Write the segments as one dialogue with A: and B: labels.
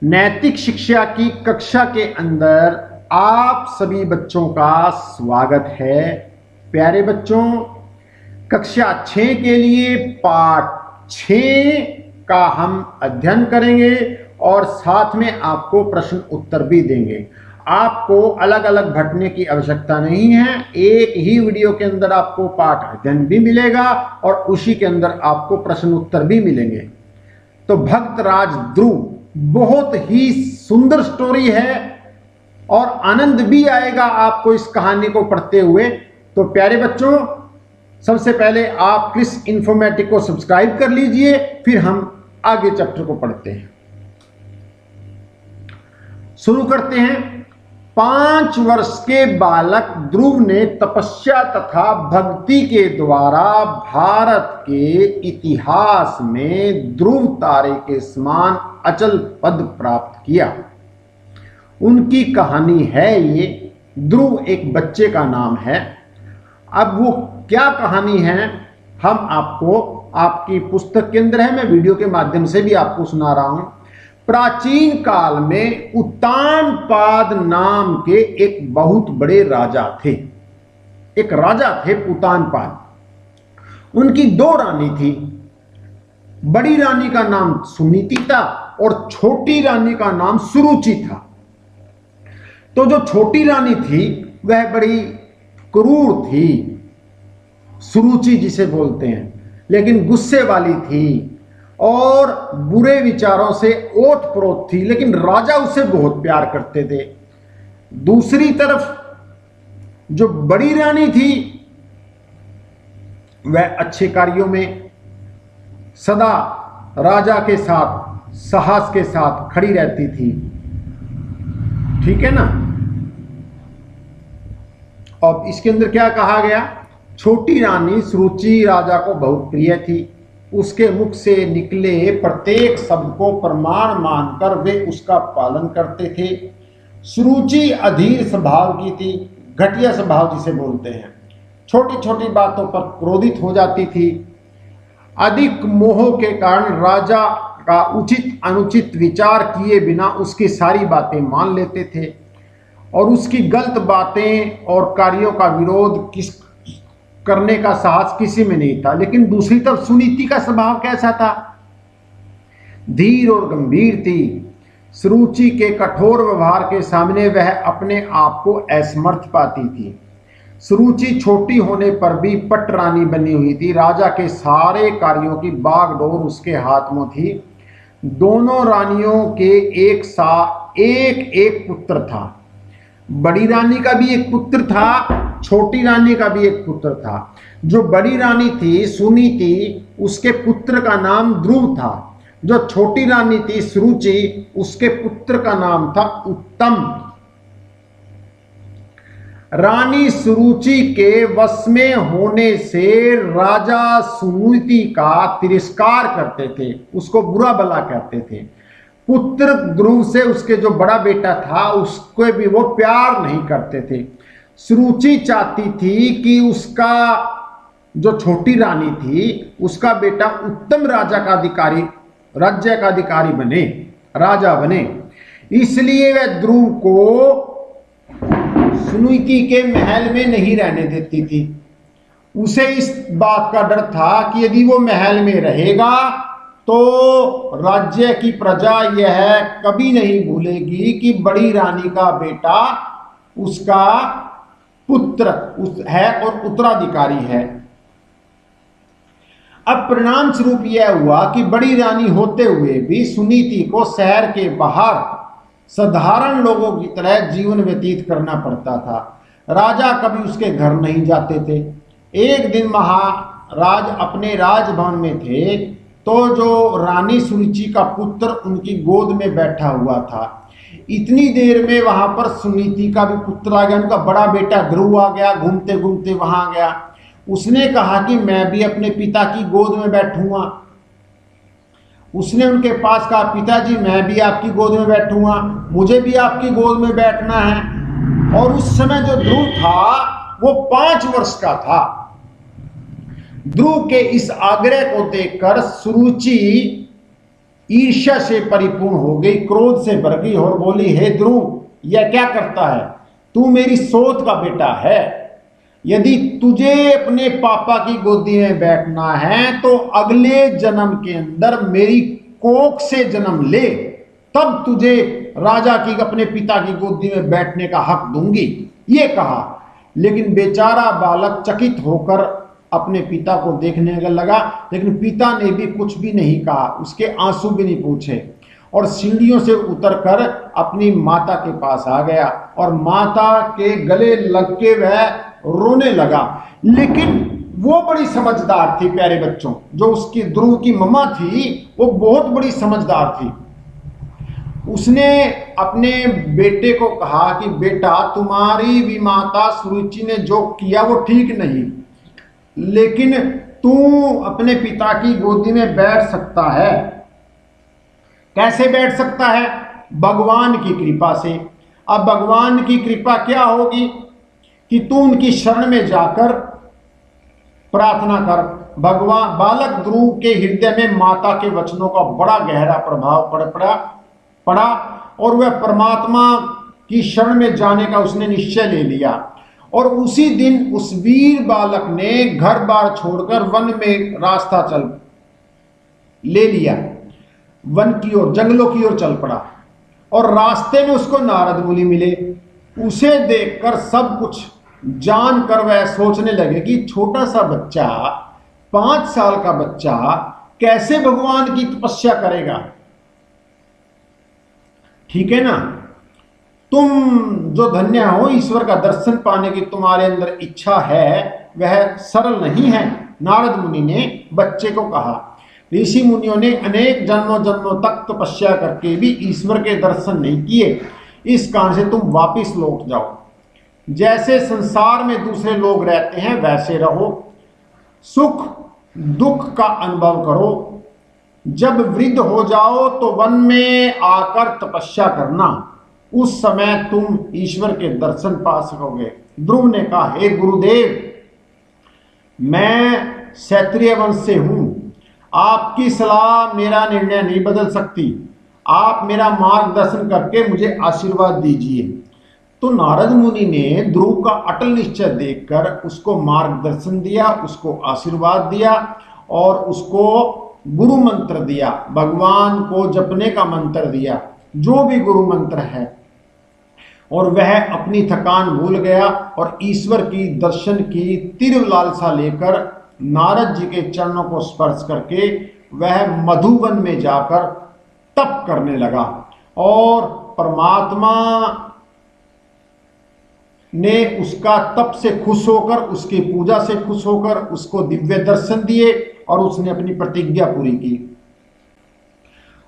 A: नैतिक शिक्षा की कक्षा के अंदर आप सभी बच्चों का स्वागत है। प्यारे बच्चों, कक्षा 6 के लिए पाठ 6 का हम अध्ययन करेंगे और साथ में आपको प्रश्न उत्तर भी देंगे। आपको अलग अलग भटने की आवश्यकता नहीं है, एक ही वीडियो के अंदर आपको पाठ अध्ययन भी मिलेगा और उसी के अंदर आपको प्रश्न उत्तर भी मिलेंगे। तो भक्तराज ध्रुव बहुत ही सुंदर स्टोरी है और आनंद भी आएगा आपको इस कहानी को पढ़ते हुए। तो प्यारे बच्चों, सबसे पहले आप क्रिस इन्फॉर्मेटिक को सब्सक्राइब कर लीजिए, फिर हम आगे चैप्टर को पढ़ते हैं। शुरू करते हैं। 5 वर्ष के बालक ध्रुव ने तपस्या तथा भक्ति के द्वारा भारत के इतिहास में ध्रुव तारे के समान अचल पद प्राप्त किया। उनकी कहानी है ये। ध्रुव एक बच्चे का नाम है। अब वो क्या कहानी है हम आपको आपकी पुस्तक के अंदर है, मैं वीडियो के माध्यम से भी आपको सुना रहा हूं। प्राचीन काल में उत्तानपाद नाम के एक बहुत बड़े राजा थे। एक राजा थे उत्तानपाद। उनकी 2 रानी थी। बड़ी रानी का नाम सुनीति था और छोटी रानी का नाम सुरुचि था। तो जो छोटी रानी थी वह बड़ी क्रूर थी, सुरुचि जिसे बोलते हैं, लेकिन गुस्से वाली थी और बुरे विचारों से ओत-प्रोत थी, लेकिन राजा उसे बहुत प्यार करते थे। दूसरी तरफ जो बड़ी रानी थी वह अच्छे कार्यों में सदा राजा के साथ साहस के साथ खड़ी रहती थी। ठीक है ना। अब इसके अंदर क्या कहा गया? छोटी रानी सुरुचि राजा को बहुत प्रिय थी। उसके मुख से निकले प्रत्येक शब्द को प्रमाण मानकर वे उसका पालन करते थे। सुरुचि अधीर स्वभाव की थी, घटिया स्वभाव जिसे बोलते हैं। छोटी छोटी बातों पर क्रोधित हो जाती थी। अधिक मोह के कारण राजा का उचित अनुचित विचार किए बिना उसकी सारी बातें मान लेते थे और उसकी गलत बातें और कार्यों का विरोध करने का साहस किसी में नहीं था। लेकिन दूसरी तरफ सुनीति का स्वभाव कैसा था? धीर और गंभीर थी। सुरुचि के कठोर व्यवहार के सामने वह अपने आप को असमर्थ पाती थी। सुरुचि छोटी होने पर भी पट रानी बनी हुई थी। राजा के सारे कार्यों की बागडोर उसके हाथ में थी। दोनों रानियों के एक पुत्र था। बड़ी रानी का भी एक पुत्र था, छोटी रानी का भी एक पुत्र था। जो बड़ी रानी थी सुनीति, उसके पुत्र का नाम ध्रुव था। जो छोटी रानी थी सुरुचि, उसके पुत्र का नाम था उत्तम। रानी सुरुचि के वश में होने से राजा सुनीति का तिरस्कार करते थे, उसको बुरा भला कहते थे। पुत्र ध्रुव से उसके जो बड़ा बेटा था उसको भी वो प्यार नहीं करते थे। सुरुचि चाहती थी कि उसका जो छोटी रानी थी उसका बेटा उत्तम राज्य का अधिकारी बने, राजा बने। इसलिए वह ध्रुव को सुनीति के महल में नहीं रहने देती थी। उसे इस बात का डर था कि यदि वो महल में रहेगा तो राज्य की प्रजा यह कभी नहीं भूलेगी कि बड़ी रानी का बेटा उसका पुत्र है और उत्तराधिकारी है। अब परिणाम स्वरूप यह हुआ कि बड़ी रानी होते हुए भी सुनीति को शहर के बाहर साधारण लोगों की तरह जीवन व्यतीत करना पड़ता था। राजा कभी उसके घर नहीं जाते थे। एक दिन महाराज अपने राजभवन में थे तो जो रानी सुरुचि का पुत्र उनकी गोद में बैठा हुआ था। इतनी देर में वहां पर सुनीति का भी पुत्र आ गया, उनका बड़ा बेटा ध्रुव आ गया। घूमते घूमते वहां आ गया। उसने कहा कि मैं भी अपने पिता की गोद में बैठूंगा। उसने उनके पास कहा, पिताजी मैं भी आपकी गोद में बैठूंगा, मुझे भी आपकी गोद में बैठना है। और उस समय जो ध्रुव था वो 5 वर्ष का था। ध्रुव के इस आग्रह को देखकर सुरुचि ईर्ष्या से परिपूर्ण हो गई, क्रोध से भर गई और बोली, हे ध्रुव, यह क्या करता है? तू मेरी सोच का बेटा है। यदि तुझे अपने पापा की गोदी में बैठना है तो अगले जन्म के अंदर मेरी कोख से जन्म ले, तब तुझे राजा की, अपने पिता की गोदी में बैठने का हक दूंगी, ये कहा। लेकिन बेचारा बालक चकित होकर अपने पिता को देखने लगा, लेकिन पिता ने भी कुछ भी नहीं कहा, उसके आंसू भी नहीं पूछे, और सीढ़ियों से उतरकर अपनी माता के पास आ गया और माता के गले लग के वह रोने लगा। लेकिन वो बड़ी समझदार थी प्यारे बच्चों, जो उसकी ध्रुव की मम्मा थी वो बहुत बड़ी समझदार थी। उसने अपने बेटे को कहा कि बेटा, तुम्हारी भी माता सुरुचि ने जो किया वो ठीक नहीं, लेकिन तू अपने पिता की गोदी में बैठ सकता है। कैसे बैठ सकता है? भगवान की कृपा से। अब भगवान की कृपा क्या होगी कि तू उनकी शरण में जाकर प्रार्थना कर। भगवान बालक ध्रुव के हृदय में माता के वचनों का बड़ा गहरा प्रभाव पड़ा और वह परमात्मा की शरण में जाने का उसने निश्चय ले लिया। और उसी दिन उस वीर बालक ने घर बार छोड़कर वन में रास्ता चल ले लिया, वन की ओर, जंगलों की ओर चल पड़ा। और रास्ते में उसको नारद मुनि मिले। उसे देखकर सब कुछ जानकर वह सोचने लगे कि छोटा सा बच्चा, 5 साल का बच्चा कैसे भगवान की तपस्या करेगा। ठीक है ना? तुम जो धन्य हो, ईश्वर का दर्शन पाने की तुम्हारे अंदर इच्छा है, वह सरल नहीं है। नारद मुनि ने बच्चे को कहा। ऋषि मुनियों ने अनेक जन्मों जन्मों तक तपस्या करके भी ईश्वर के दर्शन नहीं किए, इस कारण से तुम वापिस लौट जाओ। जैसे संसार में दूसरे लोग रहते हैं वैसे रहो, सुख दुख का अनुभव करो। जब वृद्ध हो जाओ तो वन में आकर तपस्या करना, उस समय तुम ईश्वर के दर्शन पा सकोगे। ध्रुव ने कहा, हे गुरुदेव, मैं क्षत्रिय वंश से हूं, आपकी सलाह मेरा निर्णय नहीं बदल सकती, आप मेरा मार्गदर्शन करके मुझे आशीर्वाद दीजिए। तो नारद मुनि ने ध्रुव का अटल निश्चय देखकर उसको मार्गदर्शन दिया, उसको आशीर्वाद दिया और उसको गुरु मंत्र दिया, भगवान को जपने का मंत्र दिया, जो भी गुरु मंत्र है। और वह अपनी थकान भूल गया और ईश्वर की दर्शन की तीव्र लालसा लेकर नारद जी के चरणों को स्पर्श करके वह मधुवन में जाकर तप करने लगा। और परमात्मा ने उसका तप से खुश होकर, उसकी पूजा से खुश होकर उसको दिव्य दर्शन दिए और उसने अपनी प्रतिज्ञा पूरी की।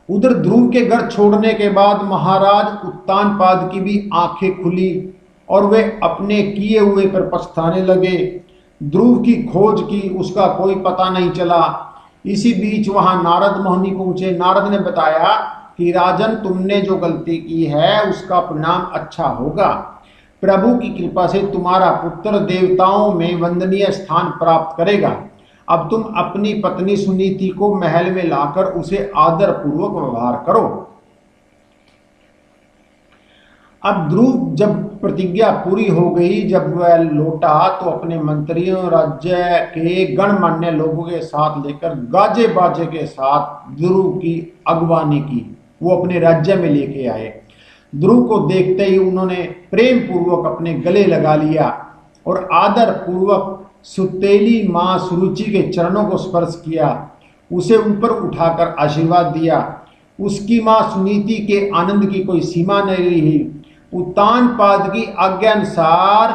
A: उधर ध्रुव के घर छोड़ने के बाद महाराज उत्तानपाद की भी आंखें खुली और वे अपने किए हुए पर पछताने लगे। ध्रुव की खोज की, उसका कोई पता नहीं चला। इसी बीच वहां नारद मुनि पहुंचे। नारद ने बताया कि राजन, तुमने जो गलती की है उसका परिणाम अच्छा होगा। प्रभु की कृपा से तुम्हारा पुत्र देवताओं में वंदनीय स्थान प्राप्त करेगा। अब तुम अपनी पत्नी सुनीति को महल में लाकर उसे आदर पूर्वक व्यवहार करो। अब ध्रुव जब प्रतिज्ञा पूरी हो गई, जब वह लौटा तो अपने मंत्रियों, राज्य के गणमान्य लोगों के साथ लेकर गाजे बाजे के साथ ध्रुव की अगवानी की। वो अपने राज्य में लेके आए। ध्रुव को देखते ही उन्होंने प्रेम पूर्वक अपने गले लगा लिया और आदर पूर्वक सुतेली मां सुरुचि के चरणों को स्पर्श किया, उसे ऊपर उठाकर आशीर्वाद दिया। उसकी मां सुनीति के आनंद की कोई सीमा नहीं रही। उत्तानपाद की आज्ञा अनुसार,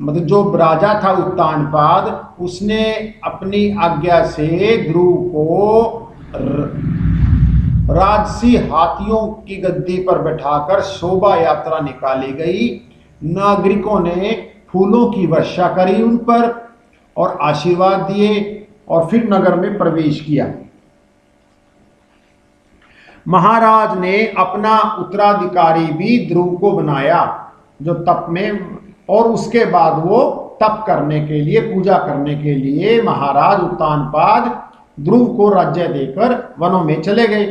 A: मतलब जो राजा था उत्तानपाद, उसने अपनी आज्ञा से ध्रुव को राजसी हाथियों की गद्दी पर बैठाकर शोभा यात्रा निकाली गई। नागरिकों ने फूलों की वर्षा करी उन पर और आशीर्वाद दिए और फिर नगर में प्रवेश किया। महाराज ने अपना उत्तराधिकारी भी ध्रुव को बनाया, जो तप में, और उसके बाद वो तप करने के लिए, पूजा करने के लिए महाराज उत्तानपाद ध्रुव को राज्य देकर वनों में चले गए।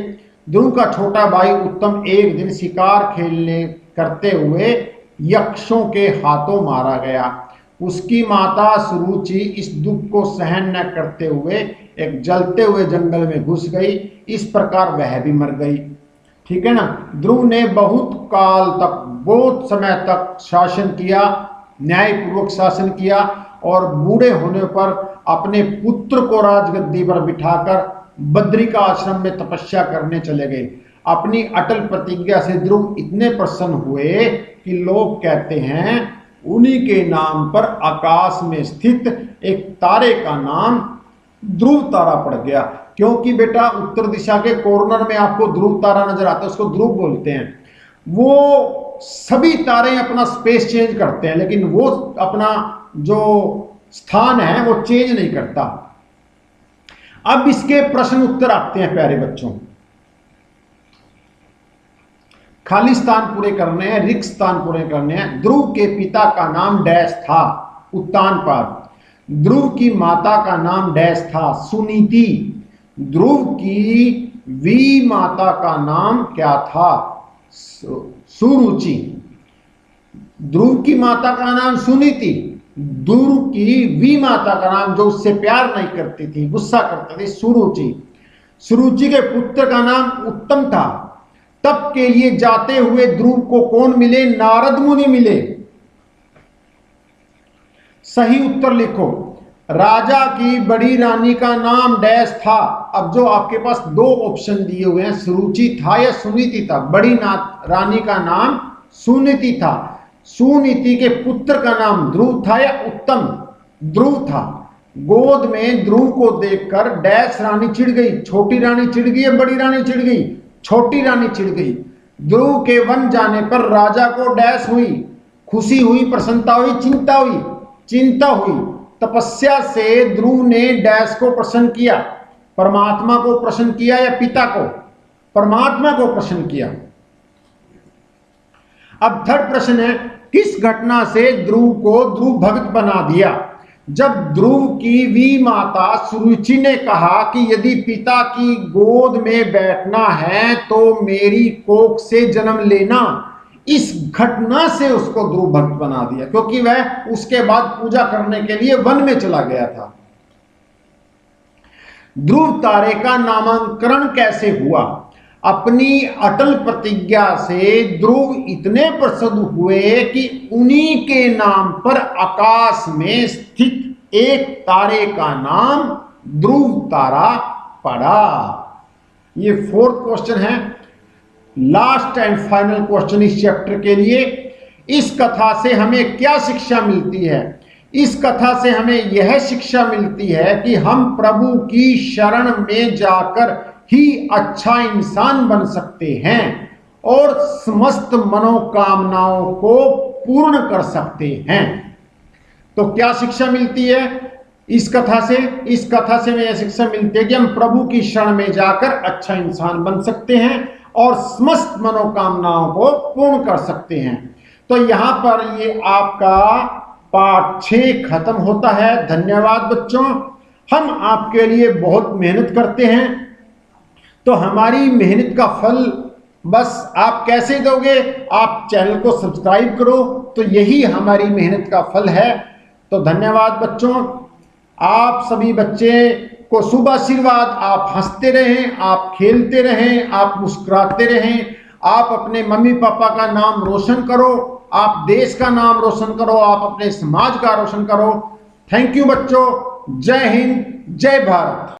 A: ध्रुव का छोटा भाई उत्तम एक दिन शिकार खेलने करते हुए यक्षों के हाथों मारा गया। उसकी माता सुरुचि इस दुख को सहन न करते हुए एक जलते हुए जंगल में घुस गई। इस प्रकार वह भी मर गई। ठीक है ना। ध्रुव ने बहुत काल तक, बहुत समय तक शासन किया, न्यायपूर्वक शासन किया और बूढ़े होने पर अपने पुत्र को राजगद्दी पर बिठाकर बद्रिका आश्रम में तपस्या करने चले गए। अपनी अटल प्रतिज्ञा से ध्रुव इतने प्रसन्न हुए कि लोग कहते हैं उन्हीं के नाम पर आकाश में स्थित एक तारे का नाम ध्रुव तारा पड़ गया। क्योंकि बेटा उत्तर दिशा के कॉर्नर में आपको ध्रुव तारा नजर आता है, उसको ध्रुव बोलते हैं। वो सभी तारे अपना स्पेस चेंज करते हैं, लेकिन वो अपना जो स्थान है वो चेंज नहीं करता। अब इसके प्रश्न उत्तर आते हैं प्यारे बच्चों। खाली स्थान पूरे करने हैं, रिक्त स्थान पूरे करने हैं। ध्रुव के पिता का नाम डैश था, उत्तानपाद। ध्रुव की माता का नाम डैश था, सुनीति। ध्रुव की वी माता का नाम क्या था, सुरुचि। ध्रुव की माता का नाम सुनीति, ध्रुव की वी माता का नाम, जो उससे प्यार नहीं करती थी, गुस्सा करती थी, सुरुचि। सुरुचि के पुत्र का नाम उत्तम था। तप के लिए जाते हुए ध्रुव को कौन मिले, नारद मुनि मिले। सही उत्तर लिखो। राजा की बड़ी रानी का नाम डैश था। अब जो आपके पास दो ऑप्शन दिए हुए हैं, सुरुचि था या सुनीति था। बड़ी रानी का नाम सुनीति था। सुनीति के पुत्र का नाम ध्रुव था या उत्तम, ध्रुव था। गोद में ध्रुव को देखकर डैश रानी चिढ़ गई। छोटी रानी चिढ़ गई या बड़ी रानी चिढ़ गई, छोटी रानी चिढ़ गई। ध्रुव के वन जाने पर राजा को डैश हुई, खुशी हुई, प्रसन्नता हुई, चिंता हुई, चिंता हुई। तपस्या से ध्रुव ने डैश को प्रसन्न किया, परमात्मा को प्रसन्न किया या पिता को, परमात्मा को प्रसन्न किया। अब थर्ड प्रश्न है, किस घटना से ध्रुव को ध्रुव भक्त बना दिया। जब ध्रुव की वी माता सुरुचि ने कहा कि यदि पिता की गोद में बैठना है तो मेरी कोख से जन्म लेना, इस घटना से उसको ध्रुव भक्त बना दिया, क्योंकि वह उसके बाद पूजा करने के लिए वन में चला गया था। ध्रुव तारे का नामकरण कैसे हुआ। अपनी अटल प्रतिज्ञा से ध्रुव इतने प्रसन्न हुए कि उन्हीं के नाम पर आकाश में स्थित एक तारे का नाम ध्रुव तारा पड़ा। ये फोर्थ क्वेश्चन है, लास्ट एंड फाइनल क्वेश्चन इस चैप्टर के लिए। इस कथा से हमें क्या शिक्षा मिलती है। इस कथा से हमें यह शिक्षा मिलती है कि हम प्रभु की शरण में जाकर ही अच्छा इंसान बन सकते हैं और समस्त मनोकामनाओं को पूर्ण कर सकते हैं। तो क्या शिक्षा मिलती है इस कथा से। इस कथा से हमें यह शिक्षा मिलती है कि हम प्रभु की शरण में जाकर अच्छा इंसान बन सकते हैं और समस्त मनोकामनाओं को पूर्ण कर सकते हैं। तो यहां पर ये आपका पाठ 6 खत्म होता है। धन्यवाद बच्चों। हम आपके लिए बहुत मेहनत करते हैं, तो हमारी मेहनत का फल बस आप कैसे दोगे। आप चैनल को सब्सक्राइब करो, तो यही हमारी मेहनत का फल है। तो धन्यवाद बच्चों। आप सभी बच्चे को शुभ आशीर्वाद। आप हंसते रहें, आप खेलते रहें, आप मुस्कुराते रहें। आप अपने मम्मी पापा का नाम रोशन करो, आप देश का नाम रोशन करो, आप अपने समाज का रोशन करो। थैंक यू बच्चों। जय हिंद, जय भारत।